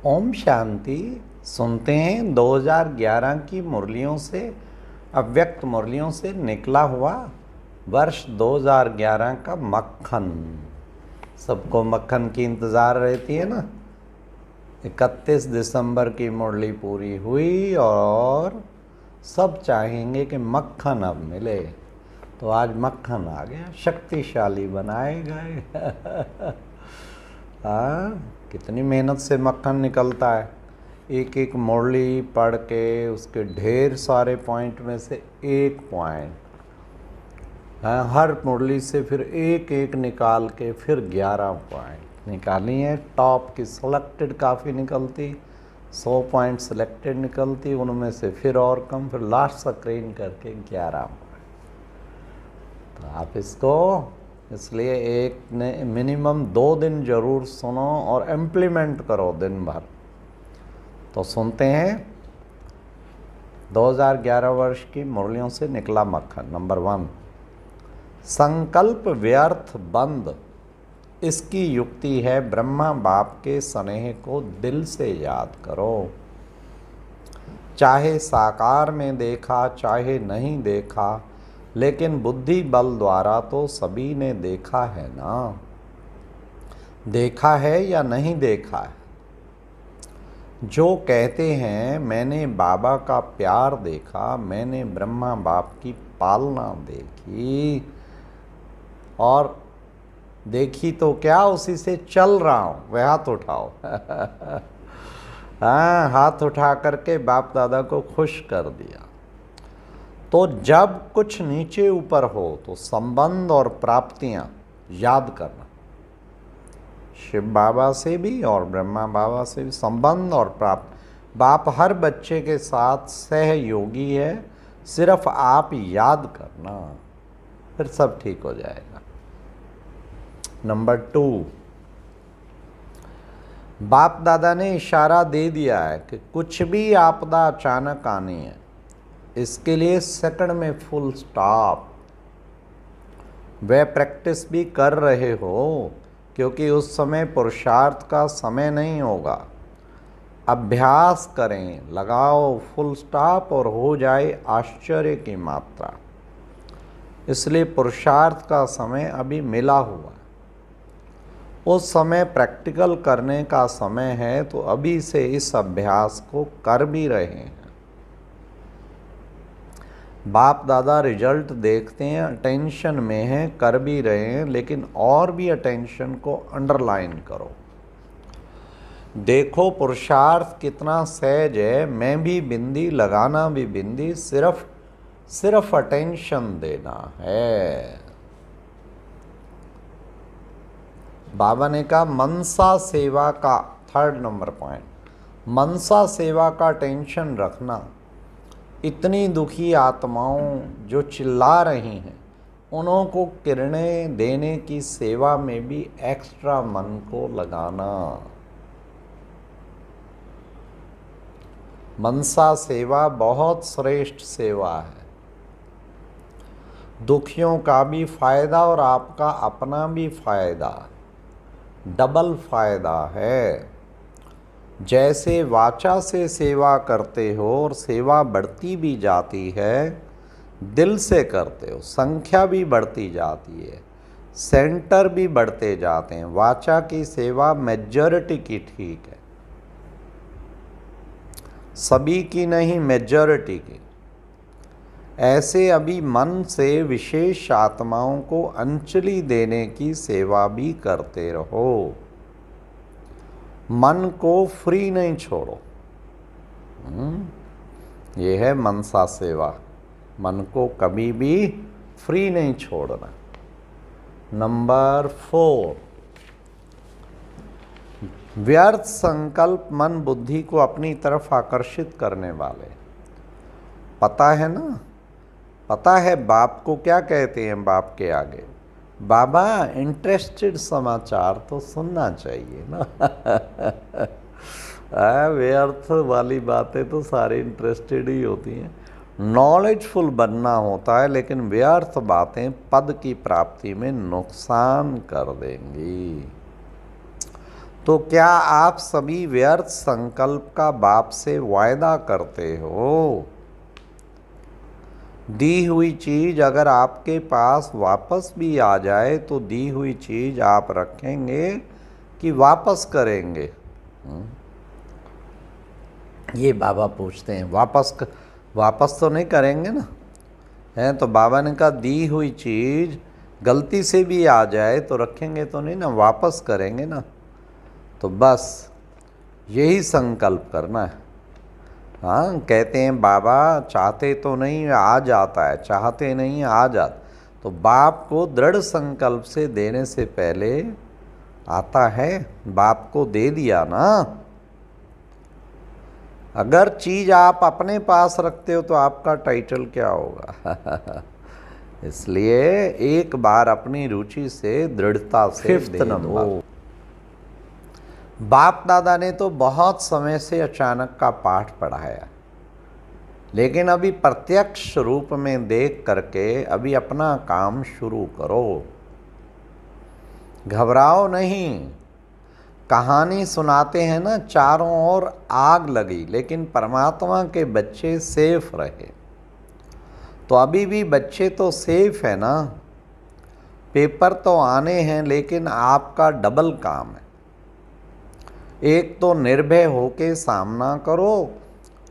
ओम शांति। सुनते हैं 2011 की मुरलियों से, अव्यक्त मुरलियों से निकला हुआ वर्ष 2011 का मक्खन। सबको मक्खन की इंतज़ार रहती है ना। 31 दिसंबर की मुरली पूरी हुई और सब चाहेंगे कि मक्खन अब मिले, तो आज मक्खन आ गया, शक्तिशाली बनाए गए। कितनी मेहनत से मक्खन निकलता है। एक एक मुरली पढ़ के उसके ढेर सारे पॉइंट में से एक पॉइंट, हर मुरली से फिर एक एक निकाल के फिर 11 पॉइंट निकाली हैं। टॉप की सिलेक्टेड काफ़ी निकलती, 100 पॉइंट सिलेक्टेड निकलती, उनमें से फिर और कम, फिर लास्ट स्क्रीन करके 11 पॉइंट। तो आप इसको इसलिए एक ने मिनिमम 2 दिन ज़रूर सुनो और इम्प्लीमेंट करो दिन भर। तो सुनते हैं 2011 वर्ष की मुरलियों से निकला मक्खन। नंबर 1, संकल्प व्यर्थ बंद। इसकी युक्ति है ब्रह्मा बाप के स्नेह को दिल से याद करो। चाहे साकार में देखा चाहे नहीं देखा, लेकिन बुद्धि बल द्वारा तो सभी ने देखा है ना। देखा है या नहीं देखा है? जो कहते हैं मैंने बाबा का प्यार देखा, मैंने ब्रह्मा बाप की पालना देखी, और देखी तो क्या, उसी से चल रहा हूँ, वह हाथ उठाओ। हाँ, हाथ उठा करके बाप दादा को खुश कर दिया। तो जब कुछ नीचे ऊपर हो तो संबंध और प्राप्तियां याद करना। शिव बाबा से भी और ब्रह्मा बाबा से भी संबंध और प्राप्त। बाप हर बच्चे के साथ सहयोगी है, सिर्फ आप याद करना, फिर सब ठीक हो जाएगा। नंबर 2, बाप दादा ने इशारा दे दिया है कि कुछ भी आपदा अचानक आनी है, इसके लिए सेकंड में फुल स्टॉप। वह प्रैक्टिस भी कर रहे हो, क्योंकि उस समय पुरुषार्थ का समय नहीं होगा। अभ्यास करें, लगाओ फुल स्टॉप और हो जाए आश्चर्य की मात्रा। इसलिए पुरुषार्थ का समय अभी मिला हुआ है। उस समय प्रैक्टिकल करने का समय है, तो अभी से इस अभ्यास को कर भी रहे हैं। बाप दादा रिजल्ट देखते हैं, अटेंशन में हैं, कर भी रहे हैं, लेकिन और भी अटेंशन को अंडरलाइन करो। देखो पुरुषार्थ कितना सहज है, मैं भी बिंदी, लगाना भी बिंदी, सिर्फ अटेंशन देना है। बाबा ने कहा मनसा सेवा का 3rd नंबर पॉइंट, मनसा सेवा का टेंशन रखना। इतनी दुखी आत्माओं जो चिल्ला रही हैं, उन्हों को किरणें देने की सेवा में भी एक्स्ट्रा मन को लगाना। मनसा सेवा बहुत श्रेष्ठ सेवा है। दुखियों का भी फायदा और आपका अपना भी फायदा, डबल फायदा है। जैसे वाचा से सेवा करते हो और सेवा बढ़ती भी जाती है, दिल से करते हो, संख्या भी बढ़ती जाती है, सेंटर भी बढ़ते जाते हैं। वाचा की सेवा मेजॉरिटी की ठीक है, सभी की नहीं, मेजॉरिटी की। ऐसे अभी मन से विशेष आत्माओं को अंजलि देने की सेवा भी करते रहो। मन को फ्री नहीं छोड़ो। ये है मनसा सेवा, मन को कभी भी फ्री नहीं छोड़ना। नंबर 4, व्यर्थ संकल्प मन बुद्धि को अपनी तरफ आकर्षित करने वाले। पता है ना, पता है बाप को क्या कहते हैं बाप के आगे? बाबा इंटरेस्टेड समाचार तो सुनना चाहिए ना। व्यर्थ वाली बातें तो सारी इंटरेस्टेड ही होती हैं। नॉलेजफुल बनना होता है, लेकिन व्यर्थ बातें पद की प्राप्ति में नुकसान कर देंगी। तो क्या आप सभी व्यर्थ संकल्प का बाप से वायदा करते हो? दी हुई चीज अगर आपके पास वापस भी आ जाए तो दी हुई चीज आप रखेंगे कि वापस करेंगे? ये बाबा पूछते हैं। वापस तो नहीं करेंगे ना, है? तो बाबा ने कहा दी हुई चीज गलती से भी आ जाए तो रखेंगे तो नहीं ना, वापस करेंगे ना। तो बस यही संकल्प करना है। हाँ, कहते हैं बाबा चाहते तो नहीं आ जाता है, चाहते नहीं आ जाता। तो बाप को दृढ़ संकल्प से देने से पहले आता है, बाप को दे दिया ना। अगर चीज आप अपने पास रखते हो तो आपका टाइटल क्या होगा? इसलिए एक बार अपनी रुचि से दृढ़ता से दे दो। बाप दादा ने तो बहुत समय से अचानक का पाठ पढ़ाया, लेकिन अभी प्रत्यक्ष रूप में देख करके अभी अपना काम शुरू करो। घबराओ नहीं। कहानी सुनाते हैं ना, चारों ओर आग लगी लेकिन परमात्मा के बच्चे सेफ रहे। तो अभी भी बच्चे तो सेफ है ना। पेपर तो आने हैं लेकिन आपका डबल काम है। एक तो निर्भय होके सामना करो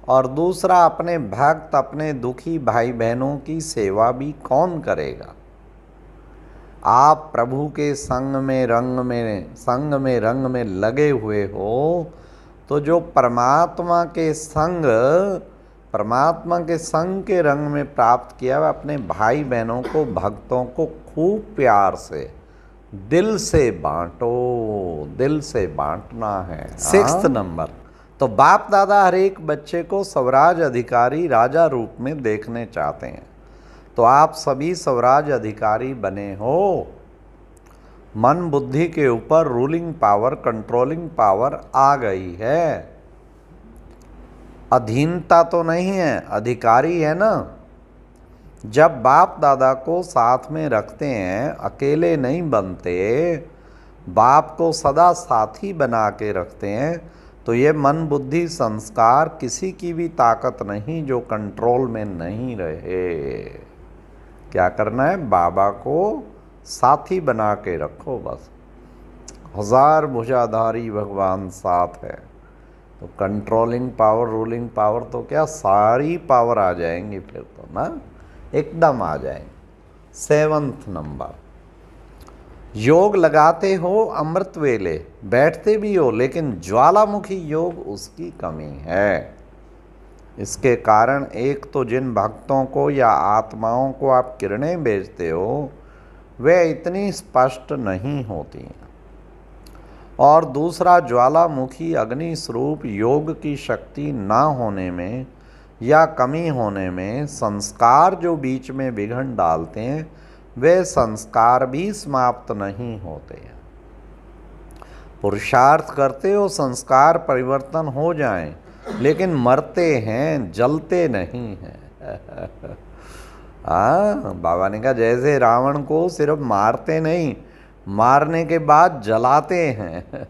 और दूसरा अपने भक्त, अपने दुखी भाई बहनों की सेवा भी कौन करेगा? आप प्रभु के संग में रंग में लगे हुए हो, तो जो परमात्मा के संग के रंग में प्राप्त किया वह अपने भाई बहनों को, भक्तों को खूब प्यार से दिल से बांटो। दिल से बांटना है। 6 नंबर। तो बाप दादा हर एक बच्चे को स्वराज अधिकारी राजा रूप में देखने चाहते हैं। तो आप सभी स्वराज अधिकारी बने हो। मन बुद्धि के ऊपर रूलिंग पावर, कंट्रोलिंग पावर आ गई है। अधीनता तो नहीं है, अधिकारी है ना। जब बाप दादा को साथ में रखते हैं, अकेले नहीं बनते, बाप को सदा साथी बना के रखते हैं, तो ये मन बुद्धि संस्कार किसी की भी ताकत नहीं जो कंट्रोल में नहीं रहे। क्या करना है? बाबा को साथी बना के रखो बस। 1000 भुजाधारी भगवान साथ है। तो कंट्रोलिंग पावर, रूलिंग पावर तो क्या सारी पावर आ जाएंगी फिर तो ना, एकदम आ जाएंगे। 7 नंबर। योग लगाते हो अमृत वेले, बैठते भी हो, लेकिन ज्वालामुखी योग उसकी कमी है। इसके कारण एक तो जिन भक्तों को या आत्माओं को आप किरणें भेजते हो वे इतनी स्पष्ट नहीं होती हैं, और दूसरा ज्वालामुखी अग्नि स्वरूप योग की शक्ति ना होने में या कमी होने में संस्कार जो बीच में विघ्न डालते हैं वे संस्कार भी समाप्त नहीं होते हैं। पुरुषार्थ करते हो संस्कार परिवर्तन हो जाएं, लेकिन मरते हैं, जलते नहीं हैं। बाबा ने कहा जैसे रावण को सिर्फ मारते नहीं, मारने के बाद जलाते हैं।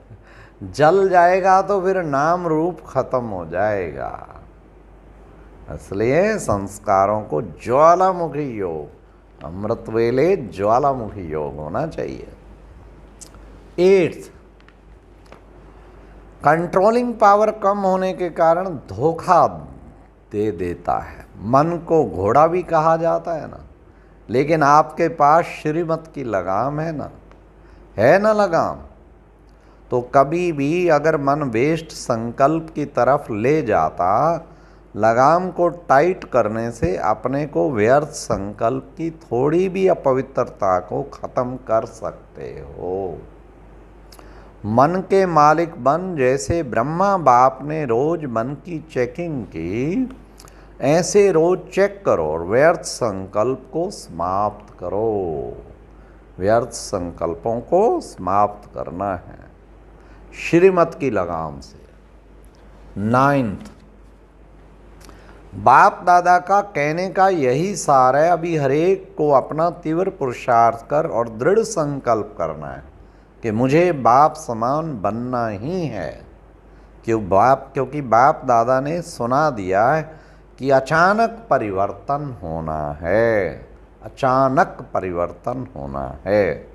जल जाएगा तो फिर नाम रूप खत्म हो जाएगा। इसलिए संस्कारों को ज्वालामुखी योग, अमृत वेले ज्वालामुखी योग होना चाहिए। 8, कंट्रोलिंग पावर कम होने के कारण धोखा दे देता है। मन को घोड़ा भी कहा जाता है ना, लेकिन आपके पास श्रीमत की लगाम है ना लगाम। तो कभी भी अगर मन वेस्ट संकल्प की तरफ ले जाता, लगाम को टाइट करने से अपने को व्यर्थ संकल्प की थोड़ी भी अपवित्रता को खत्म कर सकते हो। मन के मालिक बन, जैसे ब्रह्मा बाप ने रोज मन की चेकिंग की, ऐसे रोज चेक करो और व्यर्थ संकल्प को समाप्त करो। व्यर्थ संकल्पों को समाप्त करना है श्रीमत की लगाम से। 9, बाप दादा का कहने का यही सार है। अभी हरेक को अपना तीव्र पुरुषार्थ कर और दृढ़ संकल्प करना है कि मुझे बाप समान बनना ही है, क्योंकि बाप दादा ने सुना दिया है कि अचानक परिवर्तन होना है, अचानक परिवर्तन होना है।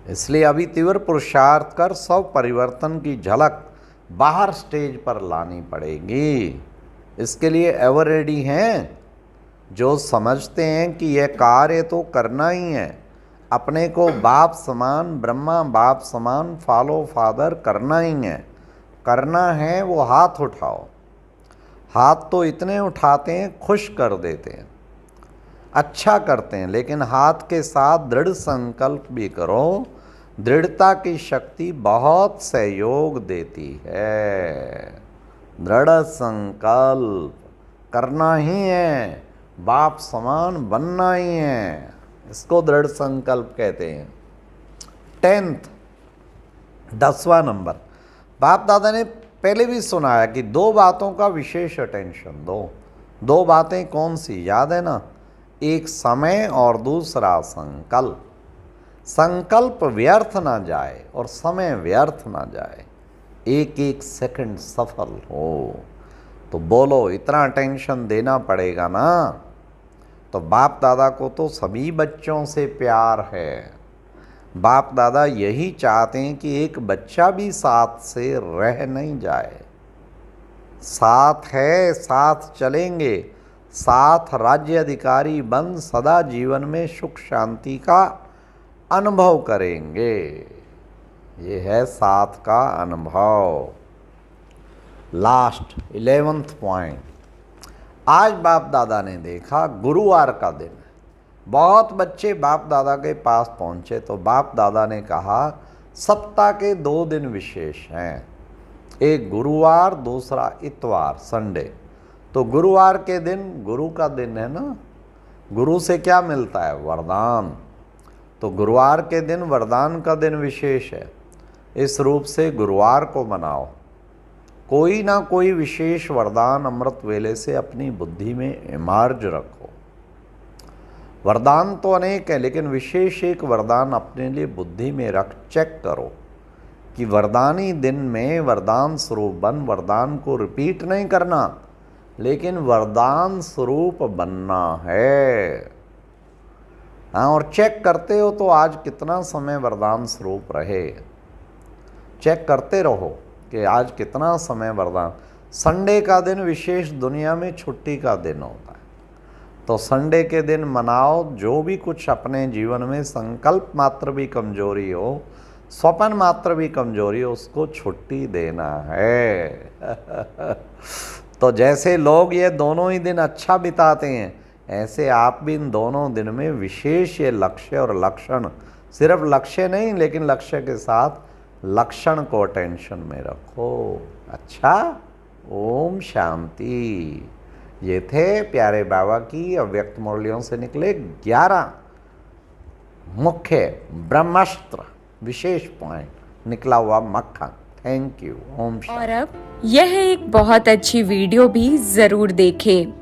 इसलिए अभी तीव्र पुरुषार्थ कर सब परिवर्तन की झलक बाहर स्टेज पर लानी पड़ेगी। इसके लिए एवर रेडी हैं जो समझते हैं कि यह कार्य तो करना ही है, अपने को बाप समान, ब्रह्मा बाप समान फॉलो फादर करना ही है। करना है वो हाथ उठाओ। हाथ तो इतने उठाते हैं खुश कर देते हैं, अच्छा करते हैं, लेकिन हाथ के साथ दृढ़ संकल्प भी करो। दृढ़ता की शक्ति बहुत सहयोग देती है। दृढ़ संकल्प करना ही है, बाप समान बनना ही है, इसको दृढ़ संकल्प कहते हैं। 10वां नंबर, बाप दादा ने पहले भी सुनाया कि 2 बातों का विशेष अटेंशन दो। 2 बातें कौन सी याद है ना? एक समय और दूसरा संकल्प। संकल्प व्यर्थ ना जाए और समय व्यर्थ ना जाए, एक एक सेकंड सफल हो। तो बोलो, इतना अटेंशन देना पड़ेगा ना। तो बाप दादा को तो सभी बच्चों से प्यार है। बाप दादा यही चाहते हैं कि एक बच्चा भी साथ से रह नहीं जाए। साथ है, साथ चलेंगे, साथ राज्य अधिकारी बन सदा जीवन में सुख शांति का अनुभव करेंगे। ये है साथ का अनुभव। लास्ट 11th पॉइंट, आज बाप दादा ने देखा गुरुवार का दिन है। बहुत बच्चे बाप दादा के पास पहुंचे तो बाप दादा ने कहा सप्ताह के 2 दिन विशेष हैं, एक गुरुवार, दूसरा इतवार, संडे। तो गुरुवार के दिन गुरु का दिन है ना, गुरु से क्या मिलता है? वरदान। तो गुरुवार के दिन वरदान का दिन विशेष है। इस रूप से गुरुवार को मनाओ। कोई ना कोई विशेष वरदान अमृत वेले से अपनी बुद्धि में इमार्ज रखो। वरदान तो अनेक है, लेकिन विशेष एक वरदान अपने लिए बुद्धि में रख चेक करो कि वरदानी दिन में वरदान स्वरूप बन। वरदान को रिपीट नहीं करना, लेकिन वरदान स्वरूप बनना है। हाँ, और चेक करते हो तो आज कितना समय वरदान स्वरूप रहे, चेक करते रहो कि आज कितना समय वरदान। संडे का दिन विशेष दुनिया में छुट्टी का दिन होता है, तो संडे के दिन मनाओ। जो भी कुछ अपने जीवन में संकल्प मात्र भी कमजोरी हो, स्वप्न मात्र भी कमजोरी हो, उसको छुट्टी देना है। तो जैसे लोग ये दोनों ही दिन अच्छा बिताते हैं, ऐसे आप भी इन दोनों दिन में विशेष ये लक्ष्य और लक्षण, सिर्फ लक्ष्य नहीं लेकिन लक्ष्य के साथ लक्षण को टेंशन में रखो। अच्छा, ओम शांति। ये थे प्यारे बाबा की अव्यक्त मुरलियों से निकले 11 मुख्य ब्रह्मास्त्र विशेष पॉइंट, निकला हुआ मक्खन। Thank you. ओम शांति। और अब यह एक बहुत अच्छी वीडियो भी जरूर देखें।